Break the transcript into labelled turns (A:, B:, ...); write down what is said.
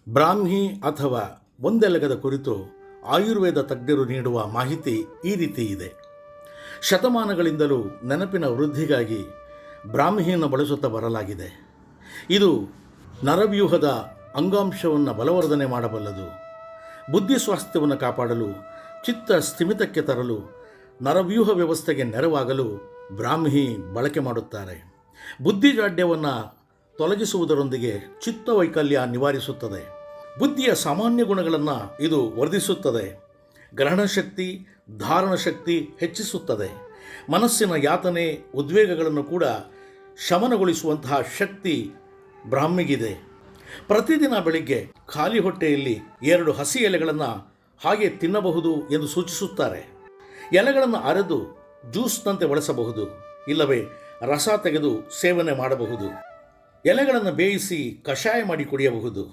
A: ಬ್ರಾಹ್ಮಿ ಅಥವಾ ಒಂದೆಲಗದ ಕುರಿತು ಆಯುರ್ವೇದ ತಜ್ಞರು ನೀಡುವ ಮಾಹಿತಿ ಈ ರೀತಿ ಇದೆ. ಶತಮಾನಗಳಿಂದಲೂ ನೆನಪಿನ ವೃದ್ಧಿಗಾಗಿ ಬ್ರಾಹ್ಮಿಯನ್ನು ಬಳಸುತ್ತಾ ಬರಲಾಗಿದೆ. ಇದು ನರವ್ಯೂಹದ ಅಂಗಾಂಶವನ್ನು ಬಲವರ್ಧನೆ ಮಾಡಬಲ್ಲದು. ಬುದ್ಧಿ ಸ್ವಾಸ್ಥ್ಯವನ್ನು ಕಾಪಾಡಲು, ಚಿತ್ತ ಸ್ಥಿಮಿತಕ್ಕೆ ತರಲು, ನರವ್ಯೂಹ ವ್ಯವಸ್ಥೆಗೆ ನೆರವಾಗಲು ಬ್ರಾಹ್ಮಿ ಬಳಕೆ ಮಾಡುತ್ತಾರೆ. ಬುದ್ಧಿಜಾಡ್ಯವನ್ನು ತೊಲಗಿಸುವುದರೊಂದಿಗೆ ಚಿತ್ತವೈಕಲ್ಯ ನಿವಾರಿಸುತ್ತದೆ. ಬುದ್ಧಿಯ ಸಾಮಾನ್ಯ ಗುಣಗಳನ್ನು ಇದು ವರ್ಧಿಸುತ್ತದೆ. ಗ್ರಹಣಶಕ್ತಿ, ಧಾರಣಶಕ್ತಿ ಹೆಚ್ಚಿಸುತ್ತದೆ. ಮನಸ್ಸಿನ ಯಾತನೆ, ಉದ್ವೇಗಗಳನ್ನು ಕೂಡ ಶಮನಗೊಳಿಸುವಂತಹ ಶಕ್ತಿ ಬ್ರಾಹ್ಮಿಗಿದೆ. ಪ್ರತಿದಿನ ಬೆಳಿಗ್ಗೆ ಖಾಲಿ ಹೊಟ್ಟೆಯಲ್ಲಿ 2 ಹಸಿ ಎಲೆಗಳನ್ನು ಹಾಗೆ ತಿನ್ನಬಹುದು ಎಂದು ಸೂಚಿಸುತ್ತಾರೆ. ಎಲೆಗಳನ್ನು ಅರೆದು ಜ್ಯೂಸ್ನಂತೆ ಬಳಸಬಹುದು, ಇಲ್ಲವೇ ರಸ ತೆಗೆದು ಸೇವನೆ ಮಾಡಬಹುದು. ಎಲೆಗಳನ್ನು ಬೇಯಿಸಿ ಕಷಾಯ ಮಾಡಿ ಕುಡಿಯಬಹುದು.